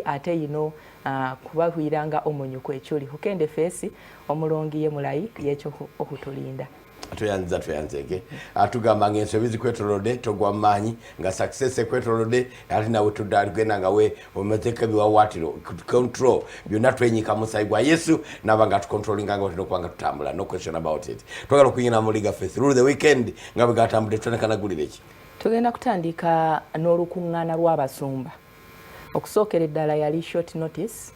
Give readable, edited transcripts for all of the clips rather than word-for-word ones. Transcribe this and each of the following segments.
ate yino kubahwiranga omunyu kwechuli hukende fesi omulongi ye mulayi yecho okutulinda tuyanzege atugamba ng'ensobi zikwetolodde togwa maanyi nga success ekwetolodde ate nawe tuddaligenda nga we ometeeka ebiwawaatiro control byonna twenyika musayi gwa Yesu naba nga tucontrolinga nga otera okuba nga tutambula no question about it. Twagala okuyina mu Liga Faith rule the weekend nga bwe gatambudde tunekanagulira eki tugenda kutandika n'olukuŋŋaana lw'abasumba. Okusookera eddala yali short notice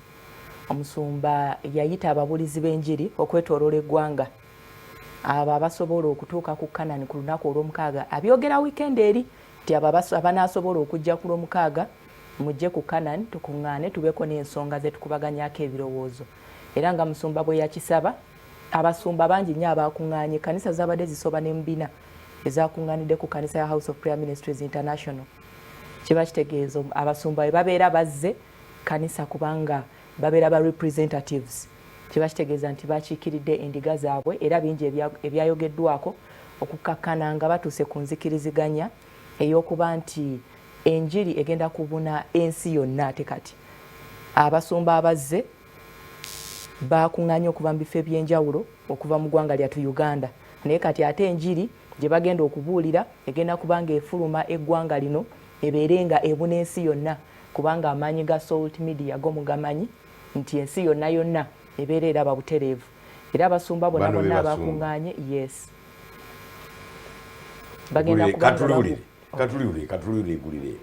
omusumba yayita ababulizi b'enjiri okwetoloola eggwanga abo abasobola okutuuka ku Kanani ku lunaku olw'omukaaga abyogera weekend eri nti abanaasobola okujja ku lw'omukaaga mujje ku Kanani tukuŋŋaane tubeko n'ensonga ze tukubaganyako ebirowoozo. Era nga musumba bwe yakisaba abasumba bangi nnyo abakuŋŋaanye kanisa zabadde zisoba n'embina ezakuŋŋaanidde ku kanisa ya House of Prayer Ministries International. Kiba kitegeeza abasumba bwe babeera bazze kanisa kubanga babeera ba representatives kiba kitegeeza nti bakiikiridde endiga zaabwe era bingi ebyayogeddwako okukakkana nga batuuse ku nzikiriziganya ey'okuba nti enjiri egenda kubuna ensi yonna. Ate kati abasumba abazze bakuŋŋaanye okuva mu bifo eby'enjawulo okuva mu ggwanga lyattu Uganda, naye kati ate enjiri gye bagenda okubuulira egenda kubanga efuluma eggwanga lino ebeere nga ebuna ensi yonna kubanga amaanyi ga Salt Media go mugamanyi nti ensi yonna yonna ebeera eraba butereevu. Era abasumba bonna bonna abakuŋŋaanye yes bagenda katululire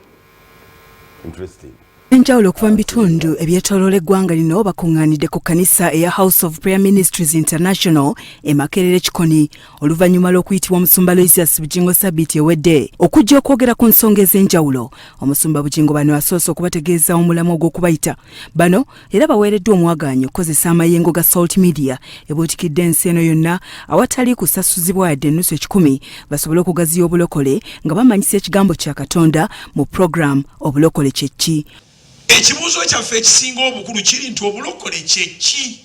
interesting enjawulo okuva mu bitundu ebyetooloola eggwanga lino bakuŋŋaanidde ku kanisa eya House of Prayer Ministries International e Makerere Kikoni oluvannyuma lw'okuyitibwa omusumba Loisius Bugingo Sabbiiti ewedde okujja okwogera ku nsonga ez'enjawulo. Omusumba Bugingo bano asoose okubategeeza omulamu ogw'okubayita bano era baweereddwa omwagaanyo okukozesa amayengo ga Salt Media ebuutikidde ensi eno yonna awatali kusasuzibwa yadde ennusu ekikumi basobole okugaziya obulokole nga bamanyisa ekigambo kya Katonda mu program obulokole kye ki. Ekibuuzo kyaffe ekisinga obukulu kiri nti obulokole kye ki?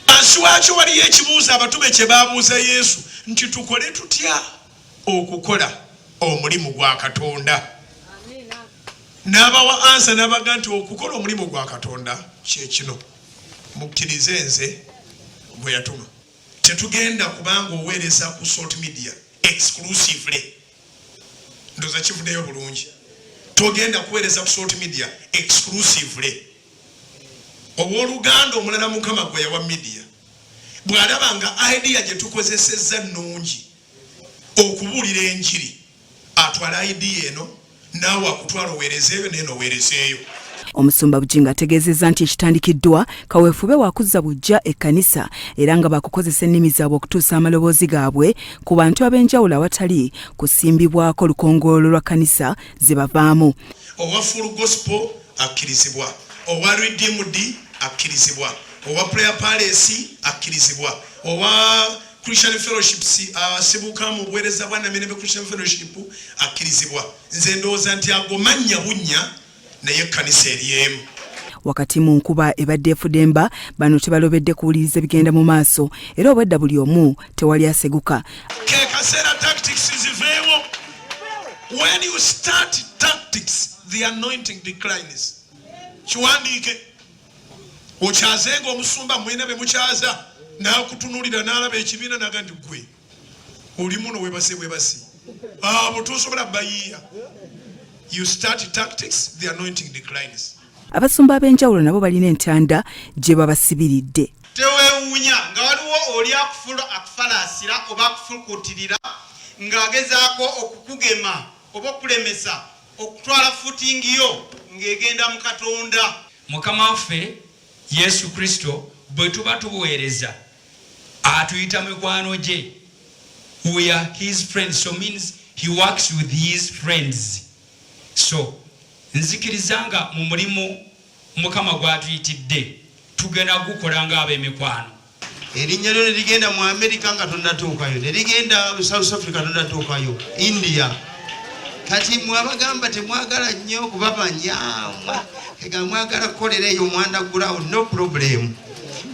Ansi wakyo waliyo ekibuuzo abatume kye baabuuza Yesu nti tukole tutya okukola omulimu gwa Katonda. N'abawa ansa n'abaga nti okukola omulimu gwa Katonda kye kino mukkirize nze bwe yatuma. Tetugenda kubanga oweereza ku Salt Media exclusively. Ndoza kivuddeyo bulungi. Togenda kuweereza ku Salt Media exclusively. Owooluganda omulala Mukama gwe yawa media bw'alaba nga idea gye tukozesezza nnungi okubuulira enjiri atwala idea eno naawe akutwala oweereza eyo n'eno oweerezeeyo. Omusumba Bugingo ategeezezza nti ekitandikiddwa kaweefube wakuzza bujja ekkanisa era nga bakukozesa ennimi zaabwe okutuusa amaloboozi gaabwe ku bantu ab'enjawulo awatali kusimbibwako lukongoolo lwa kanisa ze bavaamu. Owa Full Gospel akkirizibwa, owa Redeemed akkirizibwa, owa Prayer Palace akkirizibwa, owa Christian Fellowships asibuka mu buweereza bwa Namirembe Christian Fellowship akkirizibwa. Nze ndowooza nti ago mannya bunnya naye kanisa eriyemu. Wakati mu nkuba ebadde efudemba bano tebalobedde kuwuliriza bigenda mu maaso era obwedda buli omu tewali aseguka. Ke kaseera tactics ziveewo. When you start tactics the anointing declines. Kiwandiike okyazenga omusumba mwina be mukyaza n'akutunuulira n'alaba ekibiina naga nti gwe oli muno webase abo tosobola bayiiya. You start tactics, the anointing declines. Abasumba ab'enjawulo nabo balina entanda gye babasibiridde. Tewewuunya nga waliwo oli akufalaasira oba akufulukuutirira ng'agezaako okukugema oba okulemesa okutwala footing yo ng'egenda mu Katonda. Mukama waffe Yesu Kristo bwe tuba tubuweereza atuyita mikwano gye. We are his friends, so means he works with his friends. So nzikirizanga mu mulimu Mukama gwatuyitidde tugenda gukola nga ab'emikwano. Erinnya lyo ne ligenda mu America nga tonnatuukayo, ne ligenda South Africa tonnatuukayo, India. Kati mwabagamba temwagala nnyo kubabanya, ega mwagala kukolera eyo mwandagulawo, no problem.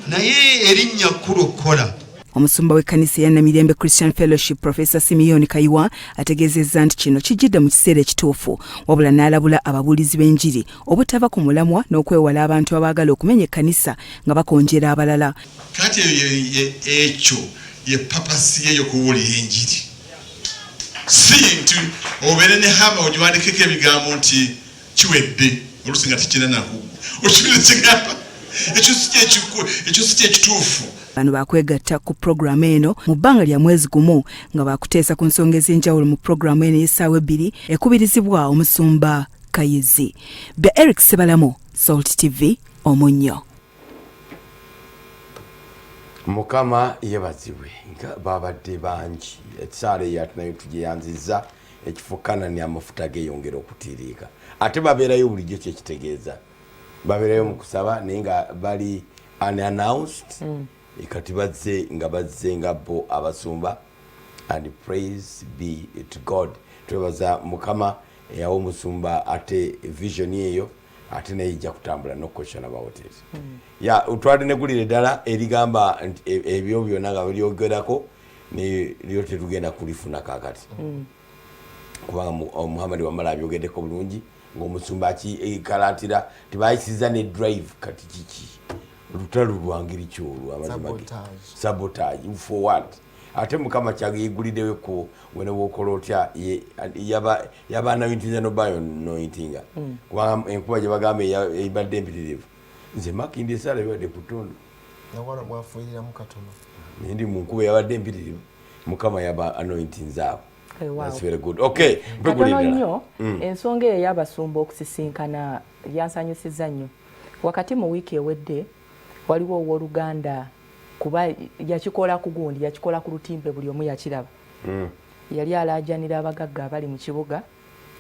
Naye erinnya kkulu okkola. Omusumba w'ekkanisa ya Namirembe Christian Fellowship Professor Simeon Kayiwa ategeezezza nti kino kijjidde mu kiseera ekituufu wabula n'alabula ababuulizi b'enjiri obutava ku mulamwa n'okwewala abantu abaagala okumenya ekkanisa nga bakonjera abalala. Kati ekyo ye papasi yeyo kuwulira enjiri si nti obeere ne hama ogiwandikeko ebigambo nti kiwedde oluusi nga tekina naku okibira kigamba ekyo si kyekituufu. Bano bakwegatta ku programu eno mu bbanga lya mwezi gumu nga bakuteesa ku nsonga ez'enjawulo mu programu eno y'essaawa 2 ekubirizibwa omusumba Kayizi. Bya Eric Sebalamo, Salt TV, Omunnyo. Mukama yebazibwe nga babadde bangi ekisaala eyatinayo tugiyanziza ekifukana ne amafuta geeyongera okutiiriika ate babeerayo bulijjo kyekitegeeza babeerayo mu kusaba naye nga bali unannounced kati bazze nga bo abasumba and praise be to God. Twebaza Mukama eyawa omusumba ate vision eyo ate naye ijja kutambula n'okukweshana bawoteri ya utwade negulire ddala erigamba ebyo byonna nga bilyogerako niryo tetugenda kulifuna kakati kubanga Muhammad wamala abyogeddeko bulungi ng'omusumba akikalatira tibayisiza ne drive kati kiki lutalo lwangiri kyolwo amazima sabotage for what ate Mukama kyagiyiguliddewo ko wene wokola otya yabaana bintinza nobayo nointinga kubanga enkuba gye bagamba ebadde empitirivu nze Makindi esala ebadde ku ttundu nawana bwafuiriramu katono ndi mu nkuba yabadde empitirivu Mukama yaba anointing abo. That's very good. Okay, katono nnyo ensonga eyo y'abasumba okusisinkana yansanyusizza nnyo wakati mu wiiki ewedde waliwo owooluganda kuba yakikola ku gundi yakikola ku lutimbe buli omu yakiraba yali alaajanira abagagga abali mu kibuga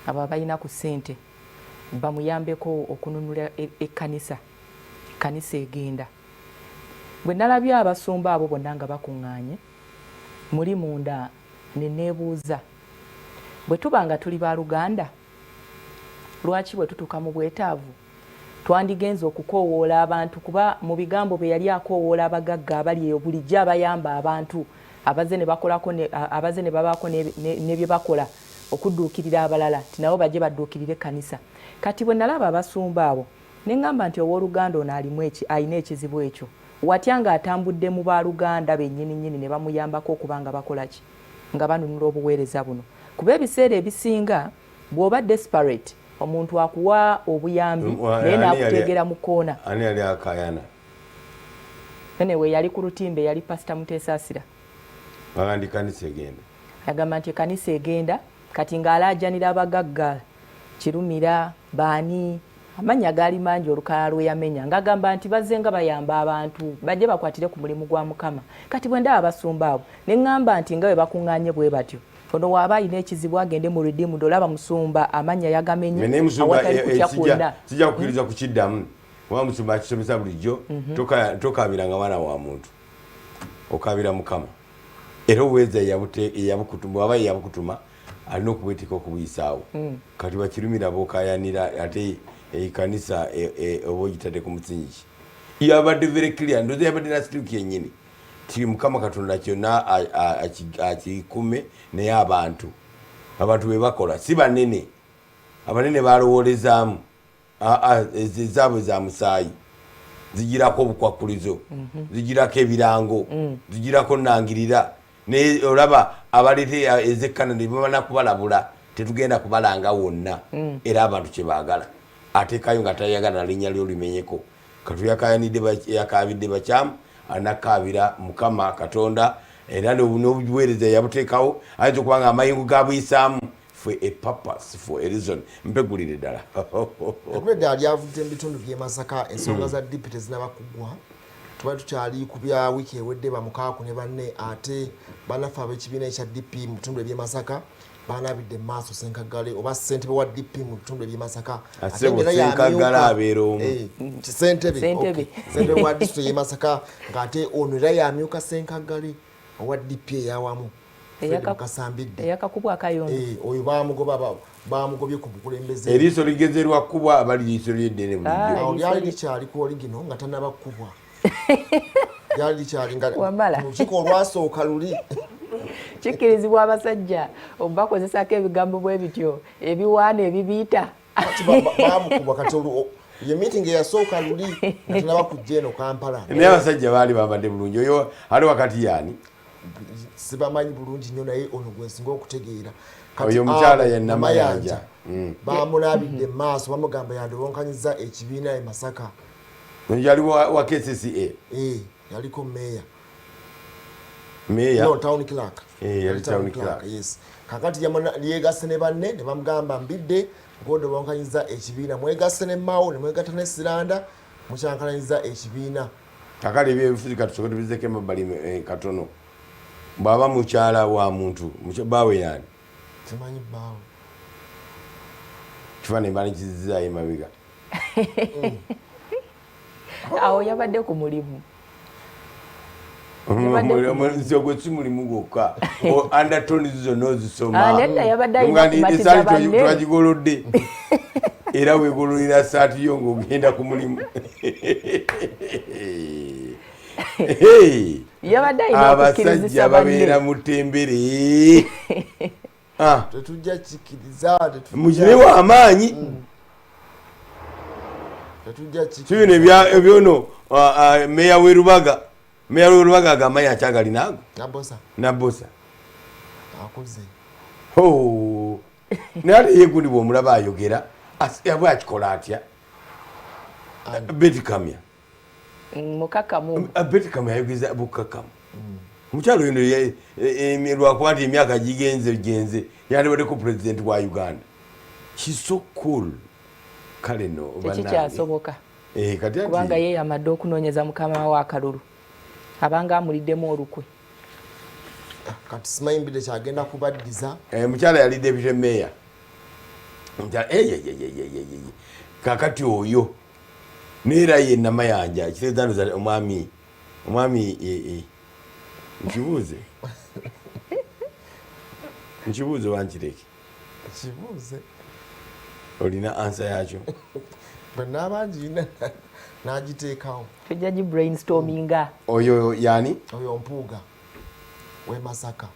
abo abalina ku ssente bamuyambeko okununula ekkanisa egenda. Bwe nalabye abasumba abo bonna nga bakuŋŋaanye muli munda ne neebuuza bwe tuba nga tuli baluganda lwaki bwe tutuuka mu bwetaavu twandigenza okukoowoola abantu kuba mu bigambo bye yali akoowoola abagagga abali eyo bulijjo abayamba abantu abaze ne babaako ne bye bakola okudduukirira abalala ti nabo bajje badduukirire ekkanisa. Kati bwe nalaba abasumba abo ne ŋŋamba nti owooluganda ono alina ekizibu ekyo watya nga atambudde mu baaluganda bennyini ne bamuyambako okuba nga bakola ki nga banunula obuweereza buno kuba ebiseera ebisinga bw'oba desperate omuntu akuwa obuyambi naye n'akuteegera mu koona. Ani yali akayana? Anyway, yali ku lutimbe yali Pastor Muteesa Asira. Bagandi kanisa egenda. Agamba nti kanisa egenda kati ng'alaajanira abagagga Kirumira baani amanya gaali mangi olukala lweyamenya ng'agamba nti bazze nga bayamba abantu bajje bakwatire ku mulimu gwa Mukama. Kati bwe ndaba abasumba abo ne ŋŋamba nti nga bwe bakuŋŋaanye bwe batyo ono waaba alina ekizibu agende mu Redeemed olaba musumba amanya yagamenye awatali kutya kwonna. Sijja kukkiriza kukiddamu wa musumba akisomesa bulijjo tokabiranga mwana wa muntu okabira Mukama era obuweereza eyabukutuma waba yabukutuma alina okubwetika okubuyisaawo kati Bakirumira bookayanira ate ekanisa oba ogitadde ku musingi yabadde very clear ndoza yabadde na situuki yennyini ti Mukama Katonda kyonna akikume naye abantu bwe bakola si banene abanene balowoolezaamu ezaabwe za musaayi zigirako obukwakulizo zigirako ebirango zigirako nnangirira naye olaba abaleete ez'Canada bamala kubalabula tetugenda kubalanga wonna era abantu kye baagala ateekayo nga tayagala linnya lyo limenyeko yakabidde bakyamu anakaabira Mukama Katonda era n'obuweereza yabuteekawo ayinza okuba nga amayingu gabuyisaamu for a purpose, for a reason. Mpegulire ddala eddala lyavudde mu bitundu by'e Masaka ensonga za DP tezinaba kuggwa twali tukyali ku bya wiiki ewedde bamukaaku ne banne ate bannaffe ab'ekibiina ekya DP mu bitundu by'e Masaka banabidde maaso Ssenkaggale oba ssentebe wa DP mu bitundu by'e Masaka Ssenkaggale abeera omu ssentebe wa disitulikiti y'e Masaka ng'ate ono era yamyuka Ssenkaggale owa DP eyawamu eyakakubwa akayondo oyo bamugobye ku bukulembeze eriiso ligezerwa kkubwa abali liiso lyeddene bulijjo lyali likyali ku oligino nga tanaba kkubwa yali kyalinga Wamala. lukiiko olwasooka luli kikkirizibwa abasajja obakozesako ebigambo bwe bityo ebiwaana ebibiyita bamukuba kati ye meeting eyasooka luli nga tunaba kujja eno Kampala naye abasajja baali bambadde bulungi oyo ali wakati yaani sibamanyi bulungi nnyo naye ono gwe nsinga okutegeera oyo omukyala ye Namayanja bamulabidde maaso bamugamba yandibonkanyiza ekibiina e Masaka yali wa KCCA yaliko meya no town clerk yali town clerk yes kakati yegasse ne banne ne bamugamba mbidde ngondo bonkanyiza ekibiina mwegasse ne Mao ne mwegatta ne Siranda mukyankanyiza ekibiina kakali ebyebifuzi katusobola tubizeko emabbali katono bw'aba mukyala wa muntu baawe yani temanyi baawe kifaananyi bali kizizaayo emabega awo yabadde ku mulimu omulimu gwe si mulimu gwokka undertone zonna ozisoma nedda yabadde alina kumatiza banne twagigolodde era wegololera saati yo ng'ogenda ku mulimu yabadde alina abasajja babeera mu ttembere tetujja kikiriza mugirewo amaanyi kibino ebyono meya w'erubaga agamanyi akyagalina ago nabosa akoze naye ate ye gundi bw'omulaba ayogera bwe akikola atya betikamya mukakamu betikamya ayogeza bukakamu omukyalo oyo lwakuba nti emyaka genze yandibaddeko pulezidenti wa Uganda kiso cool kale no tekikyasoboka kubanga ye yamadde okunoonyeza mukama wa akalulu abanga amuliddemu olukwe kati simanyi mbidde kyagenda kubaddiza mukyala yali deputy mayor omukyala kakati oyo neera ye Namayanja kitegeeza omwami nkibuuze wankireke kibuuze olina ansa yakyo bwenabangi nagiteekawo tujja gi brainstorminga oyo yani oyo Mpuuga we Masaka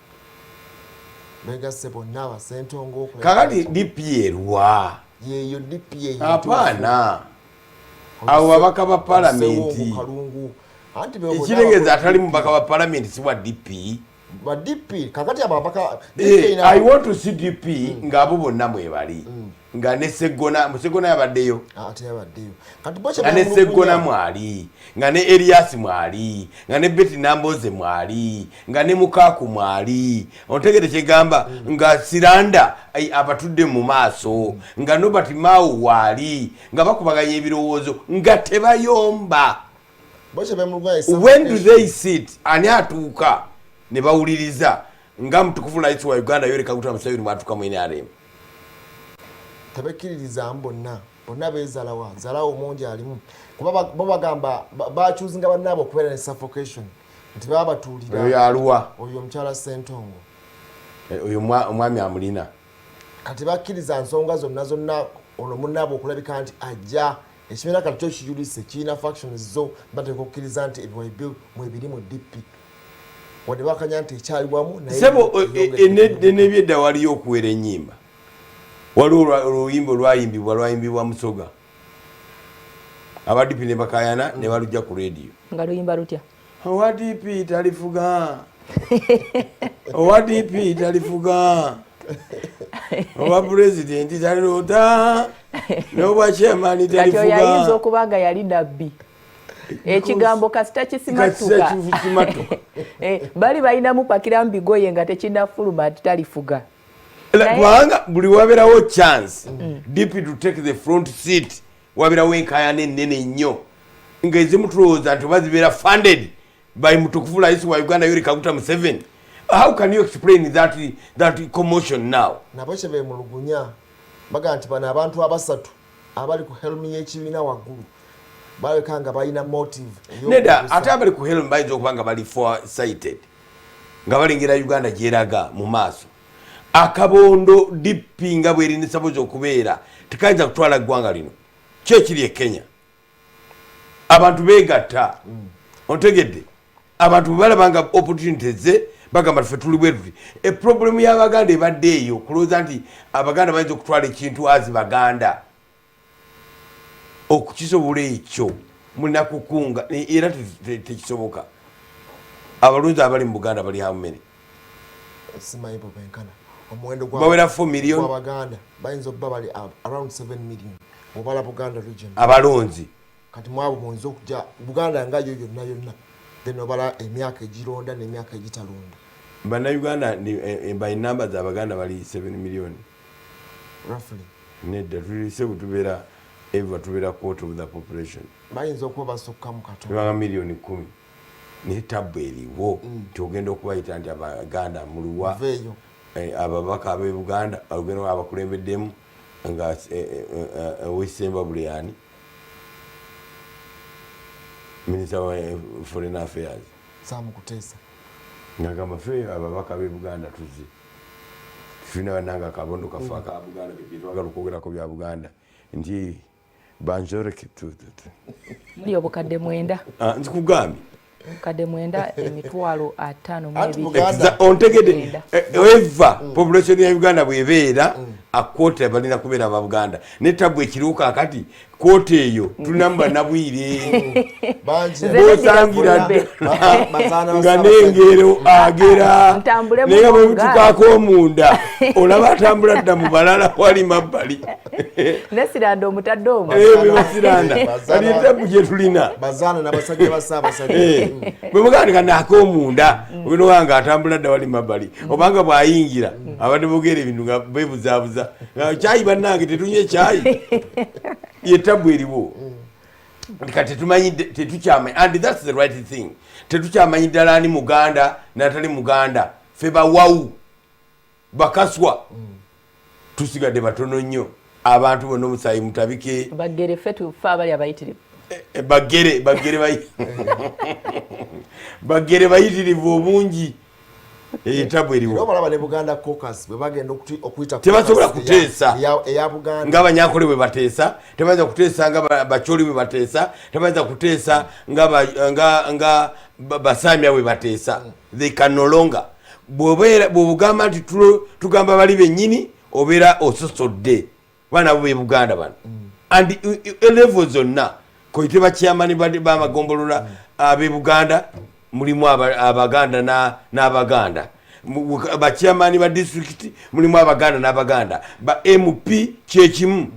begasse bonna abasentongo kakati DP erwa yeyo DP apaana abo babaka ba palamenti ekitegeeza atali mubaka wa palamenti si wa DP ba DP kakati ababaka I want to see DP ngabo bonna mwebali nga ne Segona yabaddeyo ate yabaddeyo kati boche nga ne Segona mwali nga ne Elias mwali nga ne Betty Namboze mwali nga ne Mukaku mwali ontegere kigamba nga Siranda abatudde mu maaso nga Nobert Mao wali nga bakubaganya ebirowoozo nga tebayomba boche bemulugwa when do they sit ani atuuka ne bawuliriza nga mutukufu rais wa Uganda Yoweri Kaguta Museveni mwatuka mu NRM tabekiririza bonna beezalawa zalawo omungi alimu kuba bagamba bachuzinga bannabo okubeera ne suffocation nti baba batuulira oyo aluwa oyo omukyala Ssentongo oyo omwami amulina kati bakkiriza nsonga zonna ono munnabo okulabika nti ajja ekibiina kati kyo kiyulise kirina factions zo bateeka okukkiriza nti mwebiri mu DP wadde bakanya nti ekyali wamu sebo n'ebyedda waliyo okuwera ennyimba waliwo oluyimba lwayimbibwa Musoga aba DP ne bakayana ne balujja ku radio nga luyimba lutya owa DP talifuga owa DP talifuga owa pulezidenti talirota n'obwa chairman talifuga kati oyinza okuba nga yali nabbi ekigambo kasita kisimatuka bali balinamu pakiramu bigoye nga tekinafuluma ati talifuga kubanga buli wabeerawo chance DP to take the front seat wabeerawo enkayana ennene nnyo nga ezimu tulowooza nti oba zibeera funded by mutukufu rais wa Uganda Yoweri Kaguta Museveni. How can you explain that commotion now? Nabo kye beemulugunya baga nti bano abantu abasatu abali ku helm y'ekibiina waggulu baleka nga balina motive neda ate abali ku helm bayinza okuba nga bali foresighted nga balengera Uganda gyeraga mu maaso akabondo DP nga bweri sabozo okubeera tekayinza kutwala ggwanga lino kye kiri e Kenya abantu beegatta ontegedde abantu balabanga opportunities bagamba ffe tuli bwe tuti problem y'abaganda ebadde eyo kulowooza nti abaganda bayinza okutwala ekintu azi baganda okukisobola ekyo mulina kukunga era tekisoboka. Abalunzi abali mu Buganda bali how many? Simanyi benkana omuwendo bawera 4 million Abaganda bayinza okuba bali around 7 million obala Buganda region abalonzi kati mwabo muyinza okujja Buganda nga yo yonna then obala emyaka egironda n'emyaka egitalonda. Bannayuganda by numbers abaganda bali 7 million roughly. Nedda tulise butubeera eva tubeera quarter of the population. Bayinza okuba basukka mu katono Banga million 10 ne tabu eriwo togenda okubayita nti abaganda muluwa veyo ababaka ab'e Buganda bagenda abakulembeddemu nga Wesemba Buleyani Minister wa Foreign Affairs Sam Kuteesa ngagamba ffe ababaka b'e Buganda tuzi tulina bannanga kabondo kafa ka Buganda twagala okwogerako bya Buganda nti banjoreke Muri obukadde 9 nzikugambye kade 9 emitwalo 5 ontegede eva population ya Uganda bwebeera akote balina kubeera aba Buganda ne tabu ekiruka akati kote eyo tunamba nabwire bosangira nga nengero agera naye bwe tukako omunda olaba atambula dda mu balala wali mabbali nesiranda omutadde omu basiranda ali tabu gye tulina bazana n'abasajja basabasajja bwe muganda nako omunda bino wanga atambula dda wali mabbali obanga bwayingira abadde bogera ebintu nga bebuzabuza kyayi bannange tetunye kyayi yetabu eriwo kati tumanyidde tetukyama and that's the right thing tetukyamanyi ddala ani Muganda natali Muganda ffe bawawu bakaswa tusigadde batono nnyo abantu bonna omusaayi mutabike bagere ffe tufa abali abayitirivu bagere bayitirivu obungi etabu eriwo balaba ne Buganda caucus bwe bagenda okuyita tebasobola kuteesa eya Buganda ng'abanyakole bwe bateesa tebayinza kuteesa nga bacholi bwe bateesa tebayinza kuteesa nga basamya bwe bateesa they can no longer bw'obugamba nti tugamba bali bennyini obeera ososodde baana bo be Buganda bano and level zonna koyite bakyamani b'amagombolola ab'e Buganda mulimu abaganda n'abaganda bakyamani ba district mulimu abaganda n'abaganda ba MP kyekimu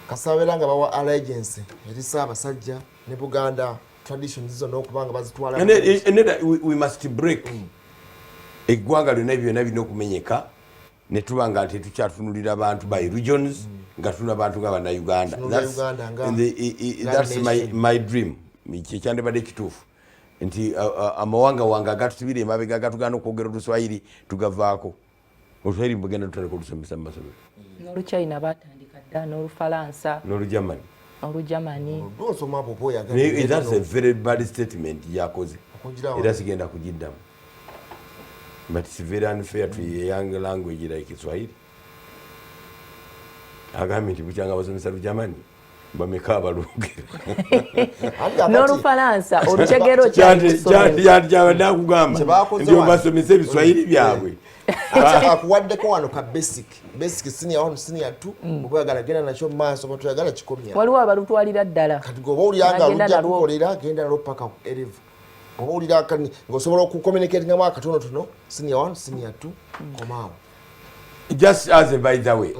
kasabera nga bawa allegiance eri Ssaabasajja ne Buganda traditions zo n'okubanga bazitwala we must break eggwanga lyonna byonna birina okumenyeka ne tubanga nti tukyatunulira abantu by regions nga tuna abantu nga bannayuganda that's my dream kyekyandibadde kituufu nti amawanga wanga agatutubira emabega agatugana okwogera Oluswayiri tugavaako Oluswayiri bugenda tutandika olusomesa mu masomero n'Oluchina batandika dda n'Olufalansa n'Olujamani that's a very bad statement yakoze era sigenda kugiddamu but it's very unfair to a young language like Swahili agambye nti bukyanga basomesa Lujamani bameka abalugera n'Olufalansa olutegero kyabadde akugamba nti obasomesa ebiswahili byabwe akuwaddeko wano ka basic senior 1 senior 2 okwagala genda nakyo maaso batuyagala kikomya waliwo abalutwalira ddala kati goba oliyanga lujja kukolera genda nalo paka ku 11 oba olira kani ng'osobola okucommunicatinga mu akatonotono senior 1 senior 2 komaawo just as a by the way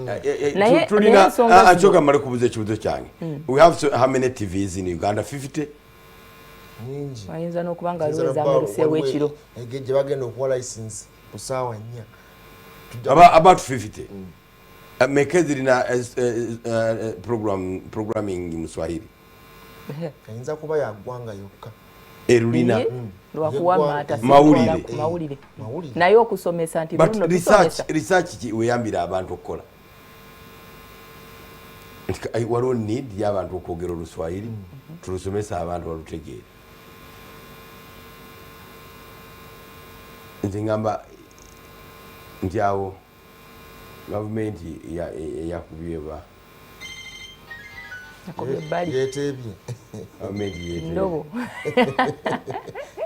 tulina achoka mali kubuza ekibuzo kyange we have so, how many TVs in Uganda 50 nyingi ayinza n'okubanga luweza ameruseewo ekiro gye bagenda okuwa license ku ssaawa 4 about 50 meka zirina programming mu Swahili ayinza kuba yaggwanga yokka erulina mawulire naye okusomesa nti research weyambira abantu okukola waliwo need y'abantu okwogera Oluswahili tulusomesa abantu balutegeere nti ngamba nti awo gavumenti eyakubyeba Yetebye. Ndobo.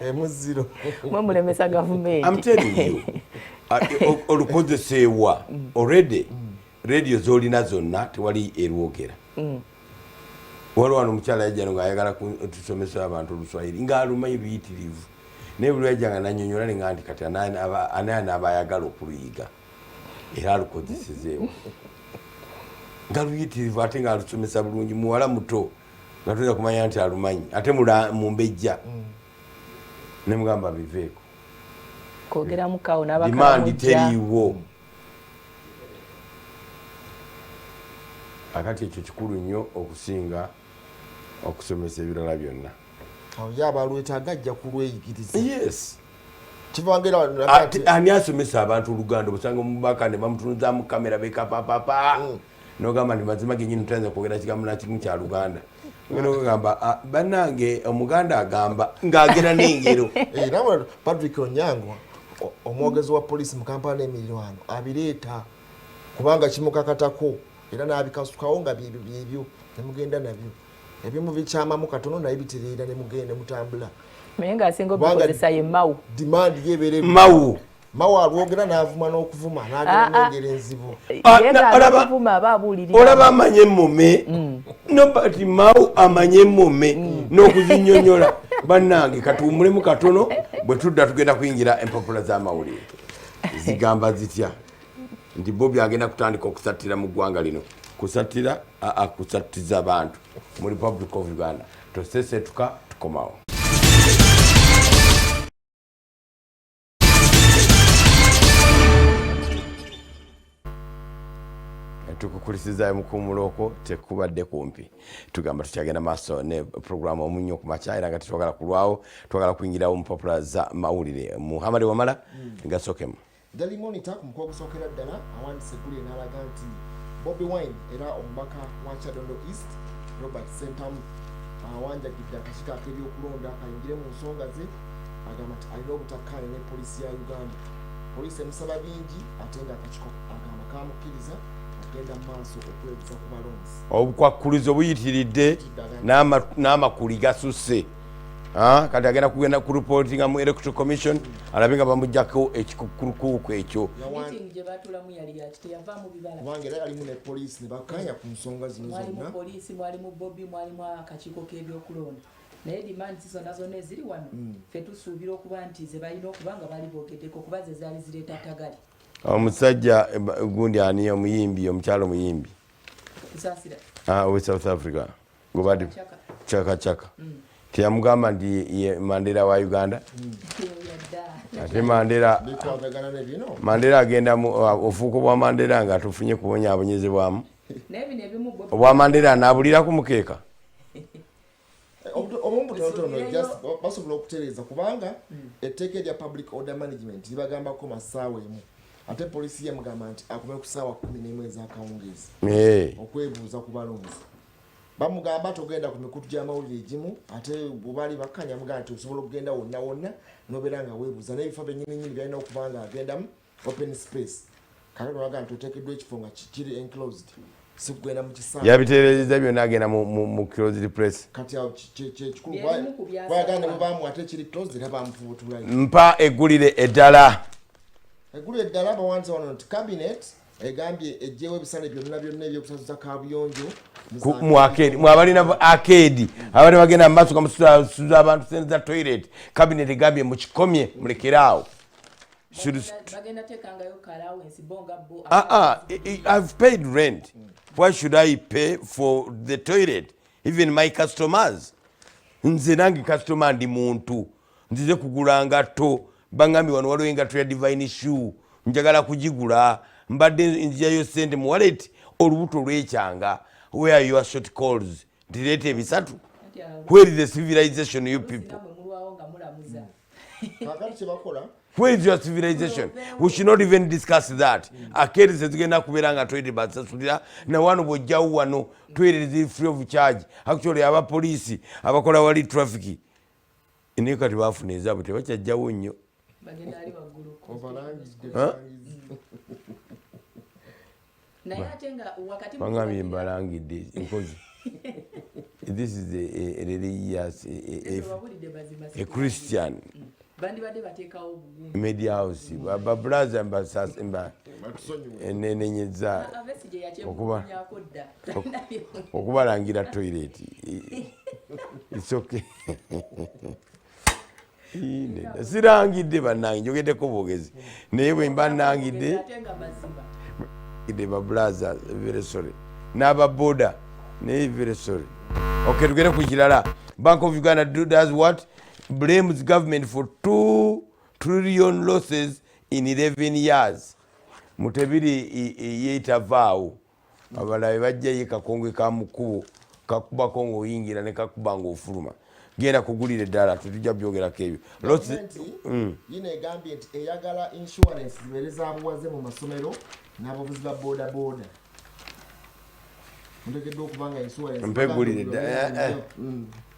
Emuziro. Mwemulemesa gavumenti. I'm telling you. Olukozesewa already radio zolina zonna tewali erwogera. Waliwo wano omukyala yajja nga ayagala tusomesa abantu Oluswayiri ng'alumanyi luyitirivu. Naye buli yajja nga nannyonnyola ne nga nti kati anaani abayagala okuluyiga era alukozesezeewo. Nga luyitirivu ate ng'alusomesa bulungi muwala muto nga tuyinza kumanya nti alumanyi ate mumbejja ne mugamba biveeko. Kwogera mukawo n'abakala dimandi teriiwo. Akati ekyo kikulu nnyo okusinga okusomesa ebirala byonna. Yaba lwetaaga ajja kulweyigiriza. Yes. Kivangera ani asomesa abantu Oluganda obusanga omubaka ne bamutunuzaamu kamera bekapapapa n'ogamba nti mazima gennyini tutanza kwogera kigambo nakimu kya Luganda. Ngamba bannange Omuganda agamba ng'agera n'engero. Nawe Patrick Onyango omwogezi wa poliisi mu kampala y'emiriraano abireeta kubanga kimukakatako era n'abikasukawo nga byebyo ne mugenda nabyo. Ebimu bikyamamu katono naye bitereera ne mugende mutambula. Naye ng'asinga obikozesa ye Mawu. Dimandi yeebeere Mawu alwogera n'avuma n'okuvuma n'agera n'engero enzibu. Olaba amanye emmome nobati Mawu amanye emmome n'okuzinnyonnyola. Bannange katuwummulemu katono bwe tudda tugenda kuyingira empapula z'amawulire. Zigamba zitya nti Bobi agenda kutandika okusattira mu ggwanga lino. Kusattira kusattiza abantu mu Republic of Uganda. Tosesetuka tukomawo. Tukukulisiza mukumuloko tekubadde kumpi. Tugamba tukyagenda maaso ne programu omunyo ku makya era nga twagala kulwawo twagala kuyingirawo mu popula za mawulire. Muhammad Wamala ngasokemu. Daily Monitor ku mukuwa ogusokera ddala awandise guli n'alaga nti Bobi Wine era omubaka wa Kyadondo East Robert Sentamu awanjagidde akakiiko ak'ebyokulonda kayingire mu nsonga ze agamba nti alina obutakkaanya ne poliisi ya Uganda. Poliisi emusaba bingi ate nga akakiiko agamba kamukkiriza okugenda mu maaso okwebuza ku balonzi. Obukwakkulizo buyitiridde n'amakuli gasusse. Kati agenda kugenda ku reportinga mu Electoral Commission alabe nga bamuggyako ekikukurukuuku ekyo. Kubanga era yalimu ne poliisi ne bakkaanya ku nsonga zino zonna. Mwalimu poliisi, mwalimu Bobi, mwalimu akakiiko k'ebyokulonda. Naye dimandi zonna zonna eziri wano ffe tusuubira okuba nti ze balina okuba nga bali boogeddeko kuba ze zaali zireeta tagali. Omusajja gundi ani omuyimbi omukyalo omuyimbi we South Africa gobadi Chaka tiyamugamba nti ye Mandela wa Uganda. Ate Mandela agenda ofuuko bwa Mandela nga tufunye kubonyaabonyezebwamu obwa Mandela n'abulira ku mukeeka. Omuntu tono basobola okutereeza kubanga etteeka erya public order management libagambako masaawa emu ate poliisi yamugamba nti akume ku ssaawa 11 ez'akawungeezi okwebuuza ku balonzi. Bamugamba togenda ku mikutu gy'amawulire egimu ate bwebali bakkanya mugamba nti osobola okugenda wonna wonna n'obeera nga weebuuza n'ebifo byennyini byalina okuba nga agendamu open space. Kale bagamba nti oteekeddwa ekifo nga kiri enclosed si kugenda mu kisaawe. Yabitereereza byonna agenda mu closed place. Kati awo kyekikulu baganda bwe baamu ate kiri closed era bamufuutulayo. Mpa eggulire eddala. Eggulire eddala bawandiise wano nti cabinet egambye ejjeewo ebisale byonna ebyokusasuza kaabuyonjo mu arcade mwabalina arcade abali bagenda mu maaso gamusuza abantu sente za toilet. Cabinet egambye mukikomye mulekeraawo. I've paid rent. Why should I pay for the toilet? Even my customers. Nze nange customer ndi muntu. Nzize kugula ngatto. Bangambye wano waliwo engatto ya Divine Shoe. Njagala kugigula. Mbadde nzijayo sente mu wallet. Olubuto lw'ekyanga. Where are your short calls? Direte ebisatu. Where is the civilization you people? Where is your civilization? We should not even discuss that. Akeri zezigenda kubeera nga twede basasulira na wano bwojjawo wano twede free of charge. Actually aba police abakola wali traffic. Naye kati baafuna ezaabwe tebakyajjawo nnyo. Bagenda ali waggulu. Naye ate nga wakati bangambye mbalangidde nkozi. This is a religious, a Christian media house. Brother nenenyeza okubalangira toilet. It's okay. Sirangidde bannange njogeddeko bwogezi naye bwe mba nangidde babraza very sorry n'ababoda naye very sorry. Okay, tugende ku kirala. Bank of Uganda does what? Blames government for 2 trillion losses in 11 years. Mutebiri yeitavaawo abalabe bajjayo kakongwe ka mukubo kakubako ng'oyingira ne kakuba ng'ofuluma. Genda kugulira eddala tutujja byogerako ebyo. Yino egambye nti eyagala insurance ziweereza abuwaze mu masomero n'abavuzi ba boda boda. Muteekeddwa okuba nga insurance mpegulira eddala.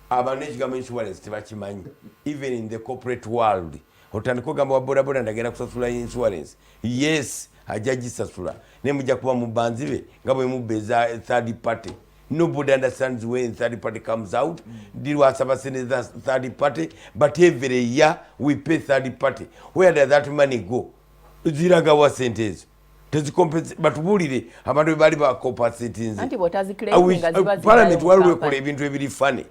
Abantu ekigambo insurance tebakimanyi. Even in the corporate world otandika ogamba wa boda boda ndagenda kusasula insurance. Yes, ajja gisasula naye mujja kuba mu banzi be nga bwe mubbeeza third party. Nobody understands when third party comes out. Deal was a third party, but every year we pay third party. Where does that money go? Ziraga was sentence. Does it compensate? But bully, about bali ba compensating. Parliament waliwo kola ebintu ebiri funny.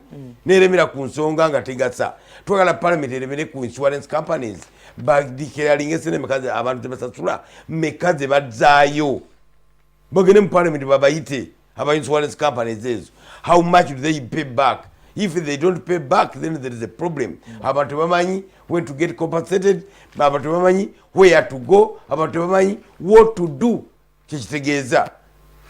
Neremera ku nsonga nga tegasa. Twagala parliament eremere ku insurance companies. Ba declaring esene mekaze abantu tebasasula mekaze bazaayo. Bagene mu parliament babayite. About insurance companies is how much do they pay back? If they don't pay back, then there is a problem. About money, when to get compensated, about money, where to go, about money, what to do. Chichtegeza.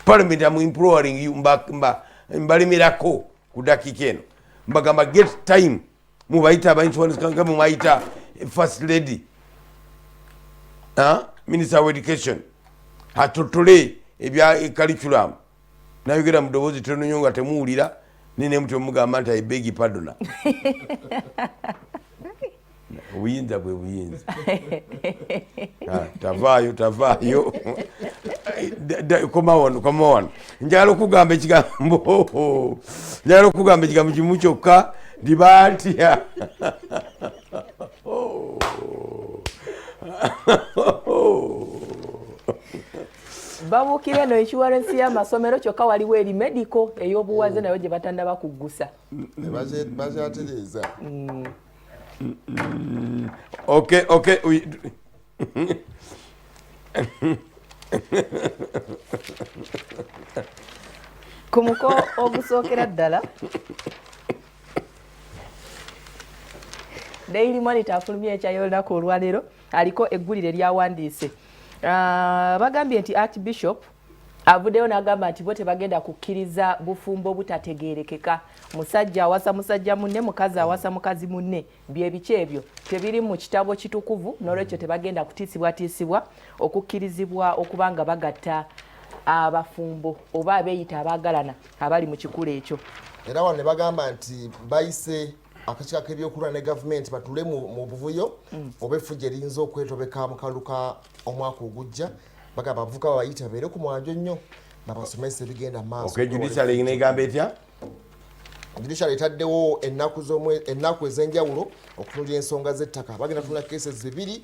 Parliament, I'm imploring you, mbali mirako, kudaki keno. Mbagamba get time. Mubaita ba insurance company, mubaita first lady. Minister of Education. Hatotole, ebya curriculum. Nayogera mu ddoboozi ttono nnyo nga temuwulira nine muti omugamba nti I beg pardon. Obuyinza bwe buyinza. Tavaayo. Come on. Njagala okugamba ekigambo kimu kyokka ndibaatya. Babukire no insurance y'amasomero kyokka waliwo eri medical ey'obuwaze nayo gye batanda bakuggusa. Bazatereza. Okay. Ku muko ogusookera ddala Daily Monitor afulumye ekyayolunaku olwaleero aliko eggulire lyawandiise. Bagambye nti Archbishop avuddeyo n'agamba nti bo tebagenda kukkiriza bufumbo butategeerekeka. Musajja awasa musajja munne, mukazi awasa mukazi munne. Byebiki ebyo tebiri mu kitabo kitukuvu, n'olwekyo tebagenda kutiisibwatiisibwa okukkirizibwa okuba nga bagatta abafumbo oba abeeyita abaagalana abali mu kikula ekyo. Era wano ne bagamba nti bayise akakiiko k'ebyokulwala ne gavumenti batule mu buvuyo oba effuja erinza okwetobeka mu kaluka omwaka ogujja. Bagamba abavubuka babayita babeere ku mwanjo nnyo babasomesa ebigenda mu maaso. Okay, judiciary negamba etya? Judiciary etaddewo ennaku ez'enjawulo okutunulira ensonga z'ettaka. Bagenda kufuna cases 220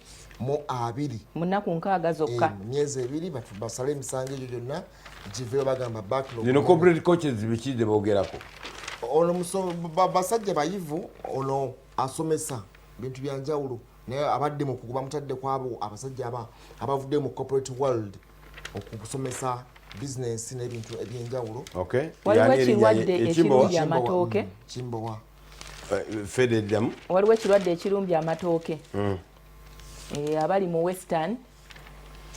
mu nnaku 6 zokka. Myezi 2 basale emisango egyo gyonna giveyo. Bagamba backlog. Zino corporate coaches biki ze boogerako? Ono basajja bayivu, ono asomesa bintu bya njawulo naye abadde mu kukuba mutadde kwabo abasajja abavudde mu corporate world okusomesa business n'ebintu ebyenjawulo. Okay. Waliwo ekirwadde ekirumbya amatooke. Kimbowa. Fededdamu. Waliwo ekirwadde ekirumbya amatooke. Abali mu Western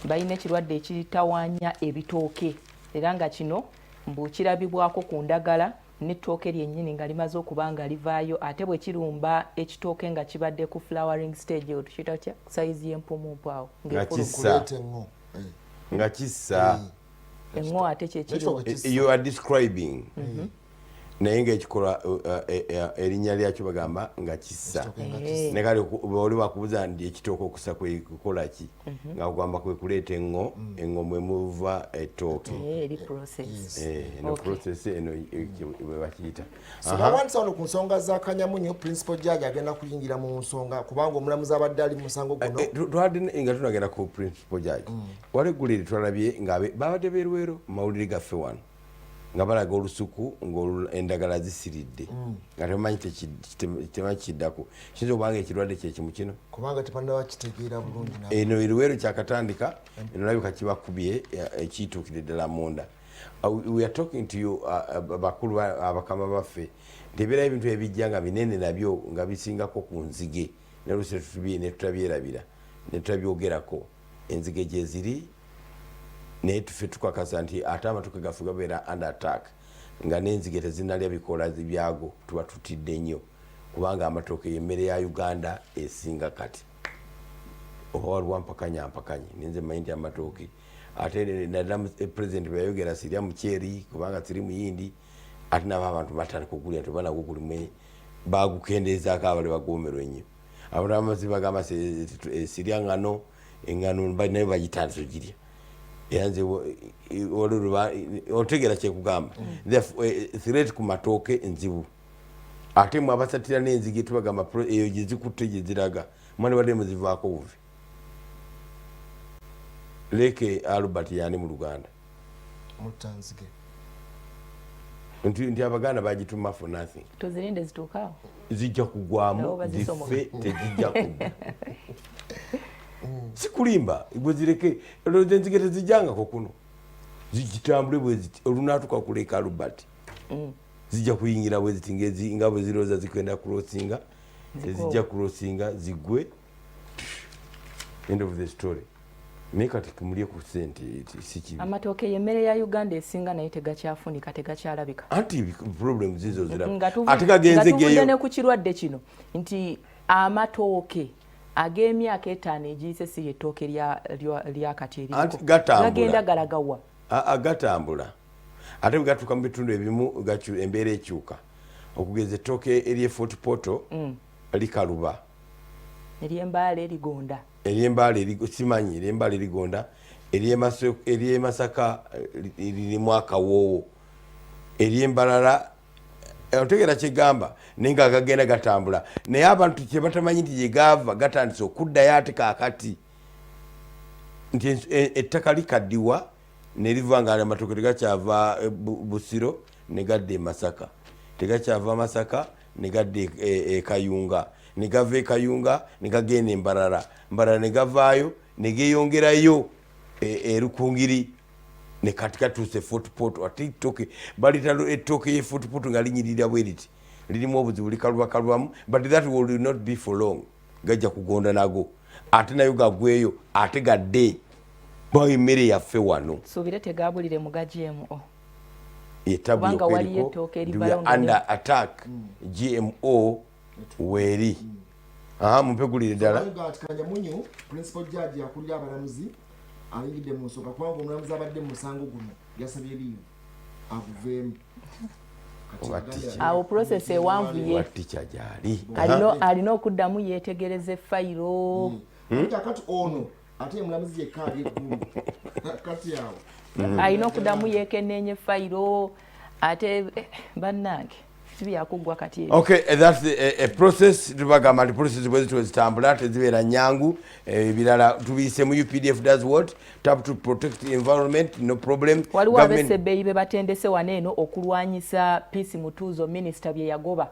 balina ekirwadde ekitawaanya ebitooke era nga kino mbu kirabibwako ku ndagala n'ettooke lyennyini nga limaze okuba nga livaayo ate bwe kirumba ekitooke nga kibadde ku flowering stage eyo tukiyita kya sayizi y'empumuumpu awo nga kissa eŋŋo ate kyekiri. You are describing naye ngaekikolwa erinnya lyakyo bagamba nga kissa ne kale oli bakubuza nti ekitooke okussa kukola ki nga kugamba kwe kuleeta eŋŋo mwe muva ettooke eno process eno bwe bakiyita awandisa wano ku nsonga za Kanyamunyu principal judge agenda kuyingira mu nsonga kubanga omulamuzi abadde ali mu musango guno twadde nga tunagenda ku principal judge walegulire twalabye nga babadde beerwero mu mawulire gaffe wano nga balaga olusuku ng'endagala zisiridde nga tebamanyi tebakiddako kiyinza okubanga ekirwadde kyekimu kino kubanga tebannaba kitegeera bulungi eno eruweero kyakatandika eno labika kibakubye ekiyituukire ddala munda we are talking to you bakulu abakama baffe ntebeerayo ebintu ebijja nga binene nabyo nga bisingako ku nzige naluse netutabyerabira netutabyogerako enzige gye ziri naye tufe tukakasa nti ate amatoke gaffe gabeera under attack nga n'enzige tezinalya bikoola byago tuba tutidde nnyo kubanga amatoke y'emmere ya Uganda esinga kati oba waliwo mpakanya nenze manyi nti amatooke ate naddala president bwe yayogera sirya mukyeri kubanga siri muyindi ate nabo abantu batandika okulya nti banagwo gulimu bagukendeezaako abali bagoomerwa ennyo abantu abamazi bagamba sirya eŋŋano naye bagitandisa ogirya yanze otegera kyekugamba threat ku matooke nzibu ate mwe abasatira n'enzige tubagamba eyo gye zikutte gye ziraga mwana badde muzivaako buvi leke Albert yani mu Luganda mutanzige nti abaganda bagituma for nothing tuzirinde zituukaawo zijja kugwamu zife tezijja kugwa sikulimba gwe zireke enzige tezijjangako kuno zigitambule bwe ziti olunaatuka kuleka Albert zijja kuyingira bwe ziti nga bwe zirooza zikwenda crossinga tezijja crossinga zigwe end of the story naye kati kumulye ku ssente sikibi amatooke y'emmere ya Uganda esinga naye tegakyafunika tegakyalabika anti problem zizo ziraba ate kagenze geyo ne ku kirwadde kino nti amatooke ag'emyaka 5 egiyise si ettooke lya kati eriko gagenda galagawa gatambula ate bwe gatuuka mu bitundu ebimu embeera ekyuka okugeza ettooke ery'e Fort Portal likaluba ery'embaala erigonda simanyi ery'embaala erigonda ery'e Masaka lirimu akawoowo ery'embalala otegera kyegamba naye nga gagenda gatambula naye abantu kyebatamanyi nti gyegava gatandise okuddayo ate kaakati nti ettaka likaddiwa neriva nga amatooke tegakyava Busiro negadda e Masaka tegakyava Masaka negadda e Kayunga negava e Kayunga negagenda embalala negavaayo negeyongerayo e Rukungiri ne katika tuuse Fort Portal ate ettooke balitalo ettooke ye Fort Portal nga linyirira bwe liti lirimu obuzibu likalubamu but that will not be for long gajja kugonda nago ate nayo gagweyo ate gadde emmere yaffe wano suubire tegabulire mu GMO kubanga waliyo ettooke under attack GMO weeri mumpegulire ddala Kanyamunyu principal judge akulira abalamuzi ayingidde mu nsonga kubanga omulamuzi abadde mu musango guno yasabye liivu aguveemu awo process ewanvu ye alina okuddamu yeetegereze fayiro kati ono ate omulamuzi yekka ali eggulu kati awo alina okuddamu yeekenneenye fayiro ate bannange byakugwa kati okay that's a process tubagamba nti process bwe zitambula tezibeera nyangu ebirala tubiyise mu UPDF does what tap to protect the environment no problem waliwo abesebbeeyi be batendese wano eno okulwanyisa peace mutuuzo minisita bye yagoba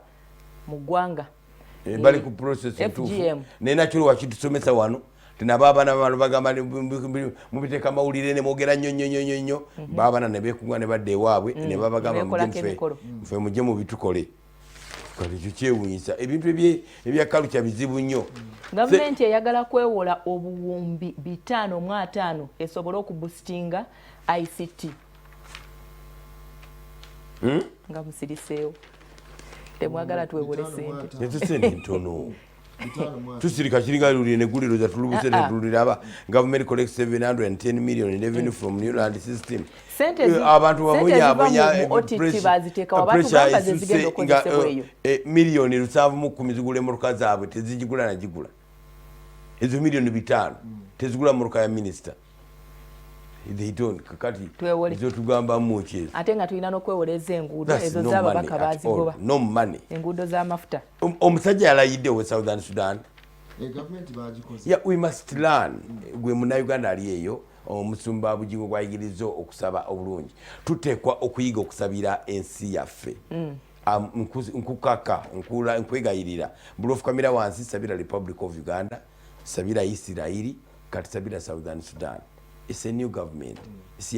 mu ggwanga bali ku process entuufu naye nakyo wakitusomesa wano tinababana bano bagamba mubiteeka mawulire ne mwogera nnyo babana ne beekuŋŋa ne badda ewaabwe ne babagamba mfe mujje mu bitukole kati ekyo kyewuunyisa ebintu ebya kalukya bizibu nnyo gavumenti eyagala kwewola obuwumbi 550 esobole okubusitinga ICT nga musiriseewo temwagala twewole sente sente ntono tusirika kiringa luli neguliro za tulubuse tuliraba government collects 710 million in revenue from new land system. Abantu babonya milioni rusavu mu kumizigule mu rukaza zaabwe tezigigula na jigula. Ezo milioni 5 tezigula mu ruka ya minister. They don't kakati ezo tugamba muchezi. Ate nga tulina nokwewoleza enguudo ezo zaba bakabazigoba. No money. Enguudo za mafuta. Omusajja yalayidde we Southern Sudan. Government bagikoze. Yeah, we must learn. Gwe muna Uganda ali eyo omusumba bugingo gwayigirizo okusaba obulungi. Tutekwa okuyiga okusabira ensi yaffe. Nkukaka nkwegayirira. Bulofu kamera wansi sabira Republic of Uganda, sabira Israeli, kati sabira Southern Sudan. It's a new government. It's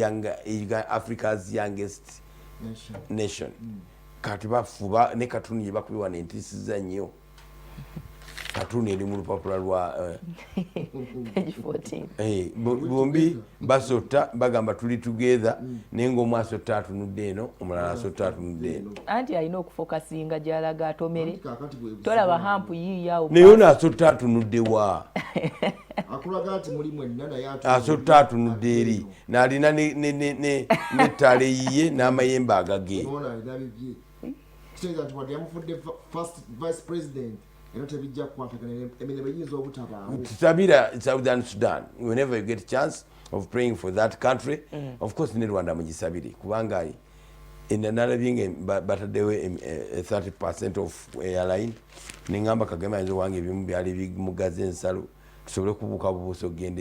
Africa's youngest nation. Kati bafuba ne katuni ye bakubiwa n'entisiza nnyo. Katuni eri mu lupapula lwa page 14. Bombi basota bagamba tuli together nengo mwaso tatu nudeno omulala so tatu nudeno. Anti alina okufokasinga gyalaga atomere. Tolaba hampu yiyawo. Neyona so tatu nudewa. Akulaga ati mulimu ennana yatu. Aso tatu nuderi. Na alina ne tale yiye n'amayembe agage. Ona ndabibye. Kitega ati wadi amufudde first vice president. Sabira Southern Sudan, whenever you get a chance of praying for that country, of course ne Rwanda mujisabiri kubanga in another being but they were 30% of airline ningamba Kagame nzo wange bimu byali bimugaze nsalo tusobole kubuka bubuso gende